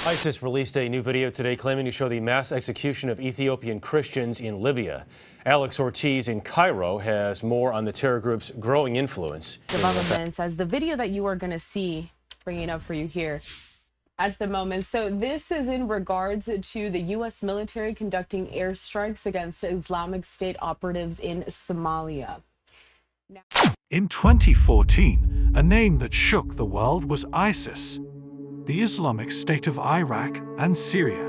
ISIS released a new video today claiming to show the mass execution of Ethiopian Christians in Libya. Alex Ortiz in Cairo has more on the terror group's growing influence. Development says the video that you are going to see, bringing up for you here at the moment. So this is in regards to the U.S. military conducting airstrikes against Islamic State operatives in Somalia. In 2014, a name that shook the world was ISIS, the Islamic State of Iraq and Syria.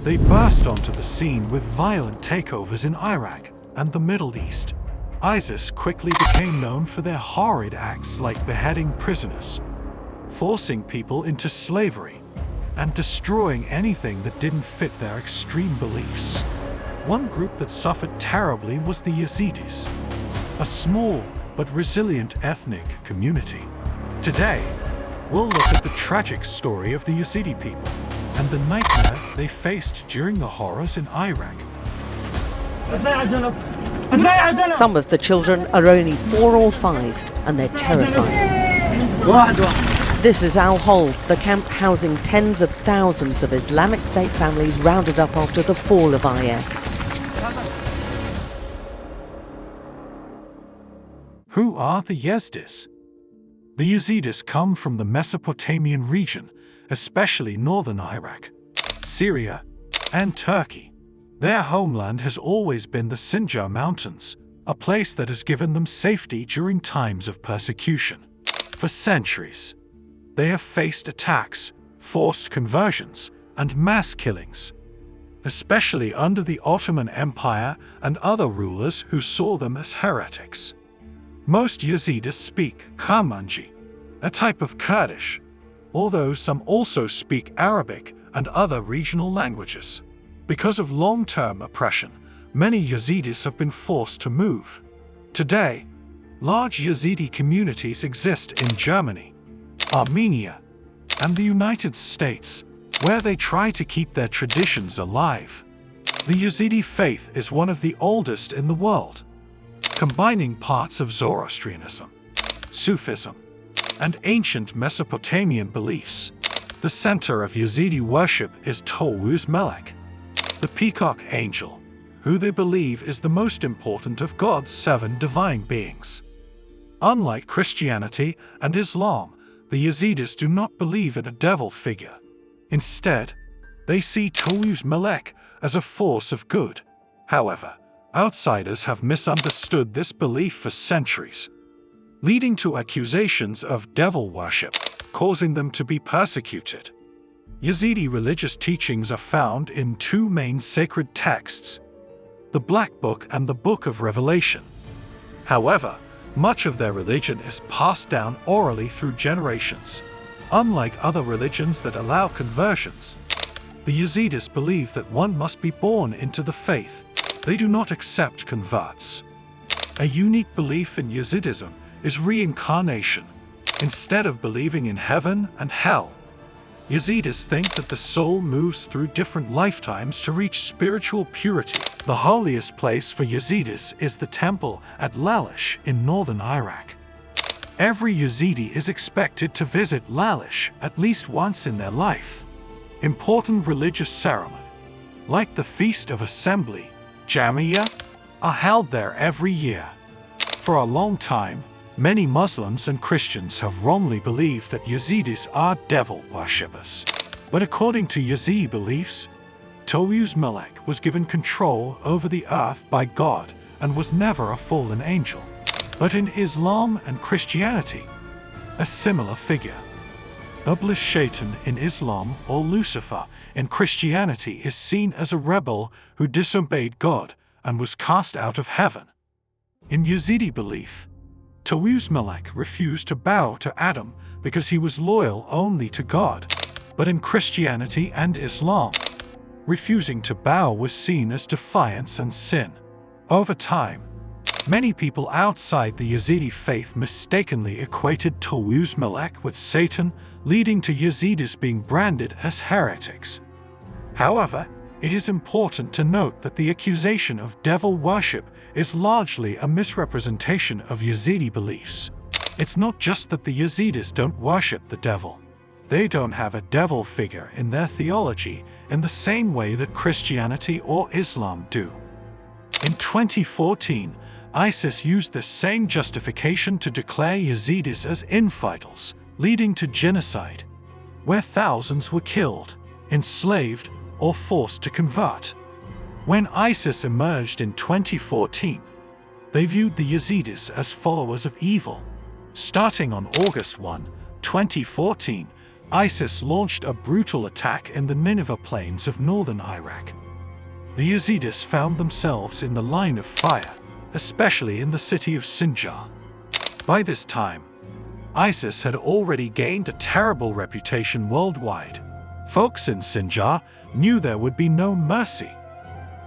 They burst onto the scene with violent takeovers in Iraq and the Middle East. ISIS quickly became known for their horrid acts like beheading prisoners, forcing people into slavery, and destroying anything that didn't fit their extreme beliefs. One group that suffered terribly was the Yazidis, a small but resilient ethnic community. Today, we'll look at the tragic story of the Yazidi people and the nightmare they faced during the horrors in Iraq. Some of the children are only 4 or 5 and they're terrified. This is Al Hol, the camp housing tens of thousands of Islamic State families rounded up after the fall of IS. Who are the Yazidis? The Yazidis come from the Mesopotamian region, especially northern Iraq, Syria, and Turkey. Their homeland has always been the Sinjarmountains, a place that has given them safety during times of persecution. For centuries, they have faced attacks, forced conversions, and mass killings, especially under the Ottoman Empire and other rulers who saw them as heretics. Most Yazidis speak Kurmanji, a type of Kurdish, although some also speak Arabic and other regional languages. Because of long-term oppression, many Yazidis have been forced to move. Today, large Yazidi communities exist in Germany, Armenia, and the United States, where they try to keep their traditions alive. The Yazidi faith is one of the oldest in the world, combining parts of Zoroastrianism, Sufism, and ancient Mesopotamian beliefs. The center of Yazidi worship is tawamaleek, the peacock angel, who they believe is the most important of God's 7 divine beings. Unlike Christianity and Islam, the Yazidis do not believe in a devil figure. Instead, they see tawamaleek as a force of good. However, outsiders have misunderstood this belief for centuries, leading to accusations of devil worship, causing them to be persecuted. Yazidi religious teachings are found in 2 main sacred texts, the Black Book and the Book of Revelation. However, much of their religion is passed down orally through generations. Unlike other religions that allow conversions, the Yazidis believe that one must be born into the faith. They do not accept converts. A unique belief in Yazidism is reincarnation. Instead of believing in heaven and hell, Yazidis think that the soul moves through different lifetimes to reach spiritual purity. The holiest place for Yazidis is the temple at Lalish in northern Iraq. Every Yazidi is expected to visit Lalish at least once in their life. Important religious ceremonies, like the Feast of Assembly, Jamia, are held there every year. For a long time, many Muslims and Christians have wrongly believed that Yazidis are devil worshippers. But according to Yazidi beliefs, tawamaleek was given control over the earth by God and was never a fallen angel. But in Islam and Christianity, a similar figure. Iblis Shaitan in Islam or Lucifer in Christianity is seen as a rebel who disobeyed God and was cast out of heaven. In Yazidi belief, tawamaleek refused to bow to Adam because he was loyal only to God. But in Christianity and Islam, refusing to bow was seen as defiance and sin. Over time, many people outside the Yazidi faith mistakenly equated tawamaleek with Satan, leading to Yazidis being branded as heretics. However, it is important to note that the accusation of devil worship is largely a misrepresentation of Yazidi beliefs. It's not just that the Yazidis don't worship the devil. They don't have a devil figure in their theology in the same way that Christianity or Islam do. In 2014, ISIS used this same justification to declare Yazidis as infidels, leading to genocide, where thousands were killed, enslaved, or forced to convert. When ISIS emerged in 2014, they viewed the Yazidis as followers of evil. Starting on August 1, 2014, ISIS launched a brutal attack in the Nineveh plains of northern Iraq. The Yazidis found themselves in the line of fire, especially in the city of Sinjar. By this time, ISIS had already gained a terrible reputation worldwide. Folks in Sinjar knew there would be no mercy.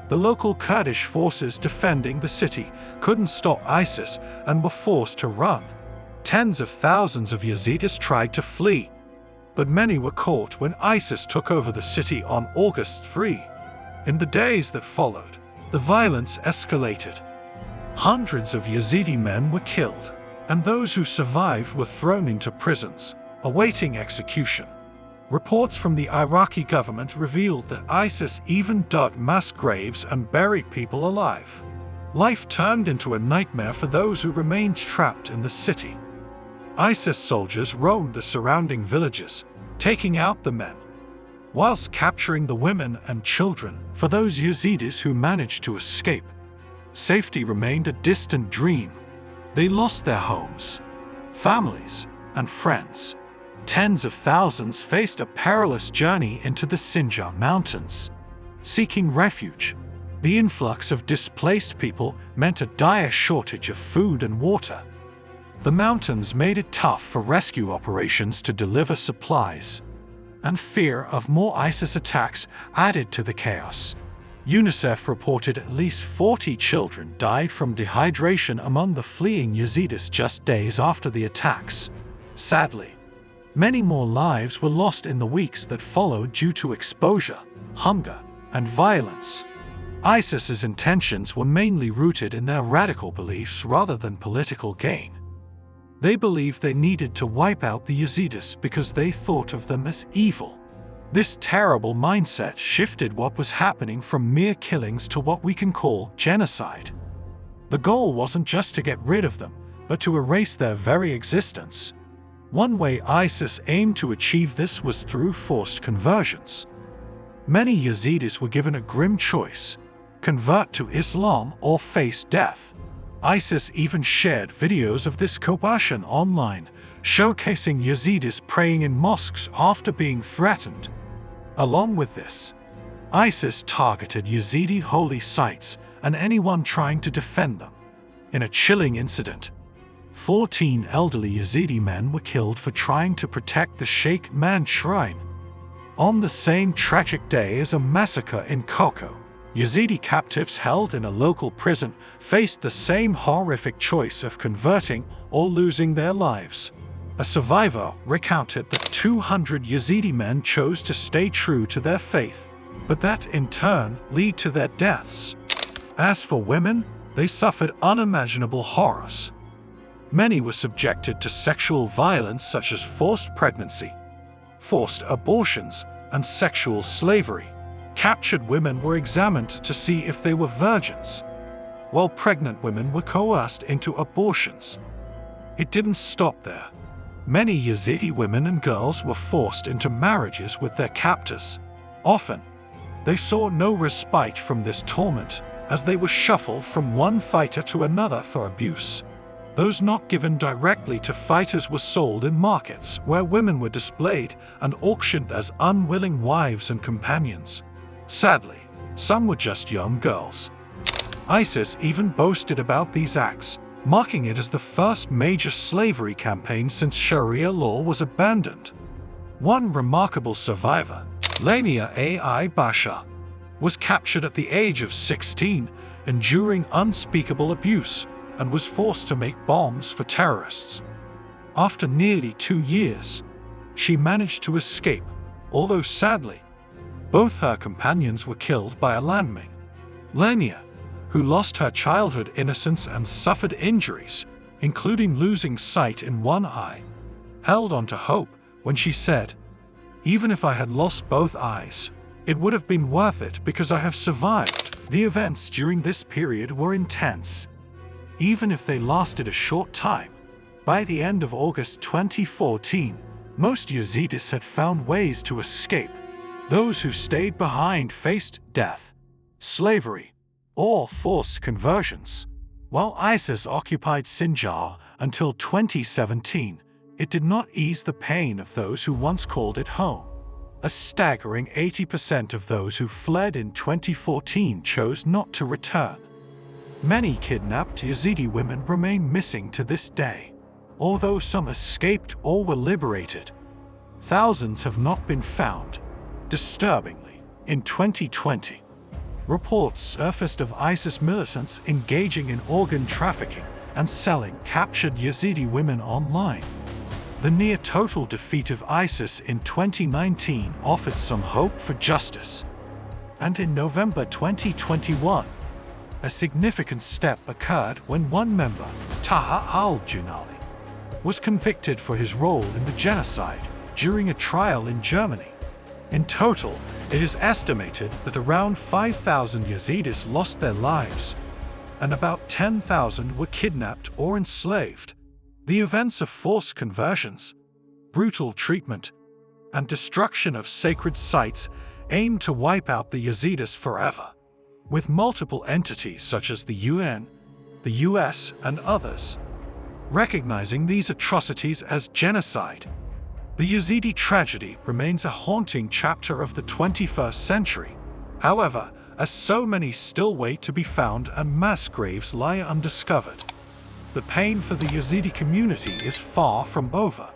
The local Kurdish forces defending the city couldn't stop ISIS and were forced to run. Tens of thousands of Yazidis tried to flee, but many were caught when ISIS took over the city on August 3. In the days that followed, the violence escalated. Hundreds of Yazidi men were killed, and those who survived were thrown into prisons, awaiting execution. Reports from the Iraqi government revealed that ISIS even dug mass graves and buried people alive. Life turned into a nightmare for those who remained trapped in the city. ISIS soldiers roamed the surrounding villages, taking out the men, whilst capturing the women and children. For those Yazidis who managed to escape, safety remained a distant dream. They lost their homes, families, and friends. Tens of thousands faced a perilous journey into the Sinjarmountains, seeking refuge. The influx of displaced people meant a dire shortage of food and water. The mountains made it tough for rescue operations to deliver supplies, and fear of more ISIS attacks added to the chaos. UNICEF reported at least 40 children died from dehydration among the fleeing Yazidis just days after the attacks. Sadly, many more lives were lost in the weeks that followed due to exposure, hunger, and violence. ISIS's intentions were mainly rooted in their radical beliefs rather than political gain. They believed they needed to wipe out the Yazidis because they thought of them as evil. This terrible mindset shifted what was happening from mere killings to what we can call genocide. The goal wasn't just to get rid of them, but to erase their very existence. One way ISIS aimed to achieve this was through forced conversions. Many Yazidis were given a grim choice: convert to Islam or face death. ISIS even shared videos of this coercion online, showcasing Yazidis praying in mosques after being threatened. Along with this, ISIS targeted Yazidi holy sites and anyone trying to defend them. In a chilling incident, 14 elderly Yazidi men were killed for trying to protect the Sheikh Man shrine. On the same tragic day as a massacre in Koko, Yazidi captives held in a local prison faced the same horrific choice of converting or losing their lives. A survivor recounted that 200 Yazidi men chose to stay true to their faith, but that in turn led to their deaths. As for women, they suffered unimaginable horrors. Many were subjected to sexual violence such as forced pregnancy, forced abortions, and sexual slavery. Captured women were examined to see if they were virgins, while pregnant women were coerced into abortions. It didn't stop there. Many Yazidi women and girls were forced into marriages with their captors. Often, they saw no respite from this torment, as they were shuffled from one fighter to another for abuse. Those not given directly to fighters were sold in markets where women were displayed and auctioned as unwilling wives and companions. Sadly, some were just young girls. ISIS even boasted about these acts, marking it as the first major slavery campaign since Sharia law was abandoned. One remarkable survivor, Lamia Ai Basha, was captured at the age of 16, enduring unspeakable abuse, and was forced to make bombs for terrorists. After nearly 2 years, she managed to escape, although sadly, both her companions were killed by a landmine. Lamia, who lost her childhood innocence and suffered injuries, including losing sight in one eye, held on to hope when she said, Even if I had lost both eyes, it would have been worth it because I have survived. The events during this period were intense. Even if they lasted a short time, by the end of August 2014, most Yazidis had found ways to escape. Those who stayed behind faced death, slavery, or forced conversions. While ISIS occupied Sinjar until 2017, it did not ease the pain of those who once called it home. A staggering 80% of those who fled in 2014 chose not to return. Many kidnapped Yazidi women remain missing to this day. Although some escaped or were liberated, thousands have not been found. Disturbingly, in 2020, reports surfaced of ISIS militants engaging in organ trafficking and selling captured Yazidi women online. The near-total defeat of ISIS in 2019 offered some hope for justice. And in November 2021, a significant step occurred when one member, Taha al-Junali, was convicted for his role in the genocide during a trial in Germany. In total, it is estimated that around 5,000 Yazidis lost their lives, and about 10,000 were kidnapped or enslaved. The events of forced conversions, brutal treatment, and destruction of sacred sites aim to wipe out the Yazidis forever, with multiple entities such as the UN, the US, and others recognizing these atrocities as genocide. The Yazidi tragedy remains a haunting chapter of the 21st century. However, as so many still wait to be found and mass graves lie undiscovered, the pain for the Yazidi community is far from over.